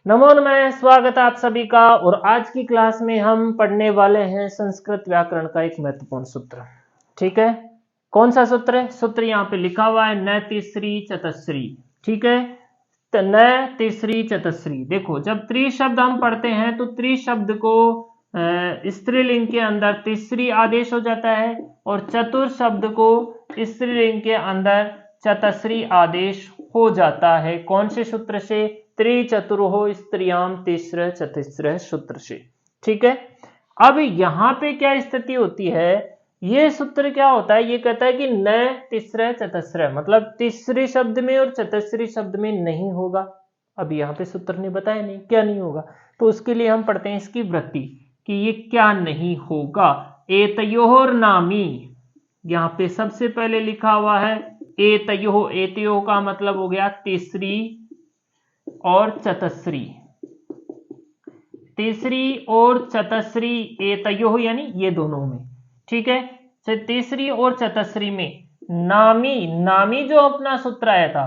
नमो नमः, स्वागत है आप सभी का। और आज की क्लास में हम पढ़ने वाले हैं संस्कृत व्याकरण का एक महत्वपूर्ण सूत्र। ठीक है, कौन सा सूत्र है? सूत्र यहाँ पे लिखा हुआ है न तीसरी चतस्री। ठीक है, तो न तीसरी चतस्री। देखो, जब त्रि शब्द हम पढ़ते हैं तो त्रि शब्द को स्त्रीलिंग के अंदर तीसरी आदेश हो जाता है और चतुर शब्द को स्त्रीलिंग के अंदर चतस्री आदेश हो जाता है। कौन से सूत्र से? त्रिचतुर्हो स्त्रियाम तिस्र चतस्र सूत्र से। ठीक है, अब यहां पे क्या स्थिति होती है? ये सूत्र क्या होता है? ये कहता है कि न तिस्र चतस्र, मतलब तीसरे शब्द में और चतस्री शब्द में नहीं होगा। अब यहाँ पे सूत्र ने बताया नहीं क्या नहीं होगा, तो उसके लिए हम पढ़ते हैं इसकी वृत्ति कि ये क्या नहीं होगा। एतयोर नामी, यहाँ पे सबसे पहले लिखा हुआ है एतयो। एतयो का मतलब हो गया तीसरी और चतस्री। तीसरी और चतस्री, एतयो यानी ये दोनों में। ठीक है, तो तीसरी और चतस्री में नामी, नामी जो अपना सूत्र आया था,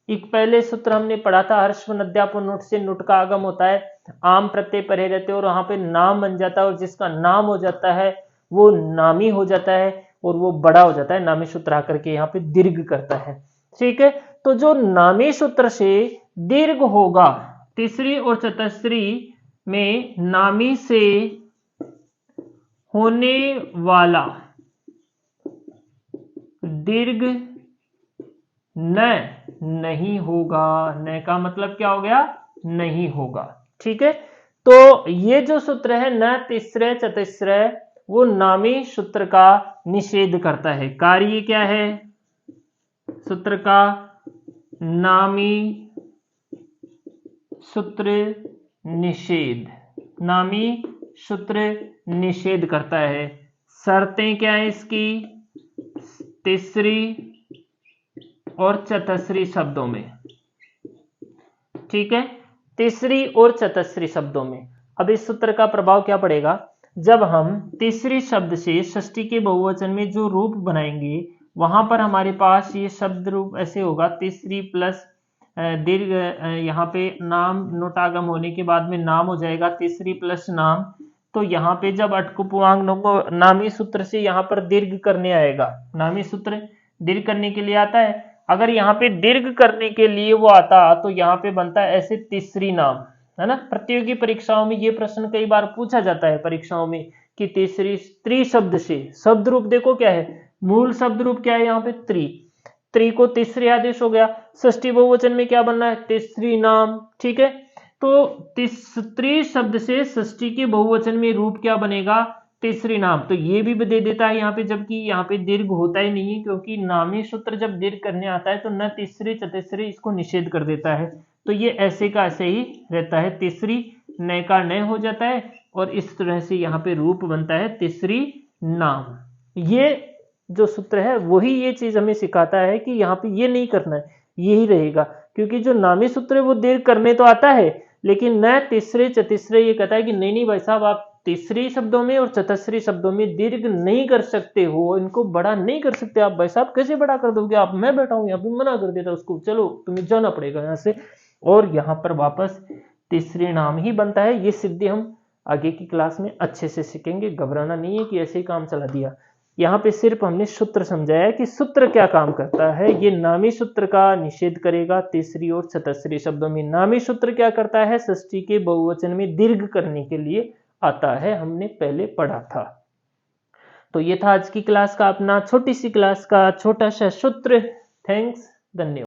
एक पहले सूत्र हमने पढ़ा था हर्षवन अध्यापन नुट से नुट का आगम होता है, आम प्रत्यय परे रहते और वहां पे नाम बन जाता है और जिसका नाम हो जाता है वो नामी हो जाता है और वो बड़ा हो जाता है। नामी सूत्र आकर के यहाँ पे दीर्घ करता है। ठीक है, तो जो नामी सूत्र से दीर्घ होगा तीसरी और चतस्री में, नामी से होने वाला दीर्घ न नहीं होगा। न का मतलब क्या हो गया? नहीं होगा। ठीक है, तो ये जो सूत्र है न तीसरे चतस्र, वो नामी सूत्र का निषेध करता है। कार्य क्या है सूत्र का? नामी सूत्र निषेध, नामी सूत्र निषेध करता है। शर्तें क्या है इसकी? तीसरी और चतस्री शब्दों में। ठीक है, तीसरी और चतस्री शब्दों में। अब इस सूत्र का प्रभाव क्या पड़ेगा? जब हम तीसरी शब्द से षष्ठी के बहुवचन में जो रूप बनाएंगे, वहां पर हमारे पास ये शब्द रूप ऐसे होगा तीसरी प्लस दीर्घ, यहाँ पे नाम नोटागम होने के बाद में नाम हो जाएगा तीसरी प्लस नाम। तो यहाँ पे जब अटकुपवांग नामी सूत्र से यहाँ पर दीर्घ करने आएगा, नामी सूत्र दीर्घ करने के लिए आता है। अगर यहाँ पे दीर्घ करने के लिए वो आता तो यहाँ पे बनता है ऐसे तीसरी नाम, है ना। प्रतियोगी परीक्षाओं में ये प्रश्न कई बार पूछा जाता है परीक्षाओं में कि तीसरी स्त्री शब्द से, शब्द रूप देखो क्या है, मूल शब्द रूप क्या है यहाँ पे? त्रि। त्रि को तीसरी आदेश हो गया। षष्ठी बहुवचन में क्या बनना है? तीसरी नाम। ठीक है, तो त्रि शब्द से षष्ठी के बहुवचन में रूप क्या बनेगा? तीसरी नाम। तो ये भी दे देता है यहाँ पे, जबकि यहाँ पे दीर्घ होता ही नहीं है, क्योंकि नामी सूत्र जब दीर्घ करने आता है तो न तीसरी चतस्री इसको निषेध कर देता है। तो ये ऐसे का ऐसे ही रहता है, तीसरी न का न हो जाता है और इस तरह से यहाँ पे रूप बनता है तीसरी नाम। ये जो सूत्र है वही ये चीज हमें सिखाता है कि यहाँ पे ये नहीं करना है, यही रहेगा। क्योंकि जो नामी सूत्र है वो दीर्घ करने तो आता है, लेकिन न तीसरे चतस्रे ये कहता है कि नहीं नहीं भाई साहब, आप तीसरी शब्दों में और चतस्री शब्दों में दीर्घ नहीं कर सकते हो, इनको बड़ा नहीं कर सकते। आप भाई साहब कैसे बड़ा कर दोगे? आप, मैं बैठा हूं यहाँ पे, मना कर देता उसको, चलो तुम्हें जाना पड़ेगा यहाँ से। और यहाँ पर वापस तीसरी नाम ही बनता है। ये सिद्धि हम आगे की क्लास में अच्छे से सीखेंगे, घबराना नहीं है कि ऐसे ही काम चला दिया। यहाँ पे सिर्फ हमने सूत्र समझाया कि सूत्र क्या काम करता है। ये नामी सूत्र का निषेध करेगा तीसरी और चतस्री शब्दों में। नामी सूत्र क्या करता है? षष्ठी के बहुवचन में दीर्घ करने के लिए आता है, हमने पहले पढ़ा था। तो ये था आज की क्लास का अपना छोटी सी क्लास का छोटा सा सूत्र। थैंक्स, धन्यवाद।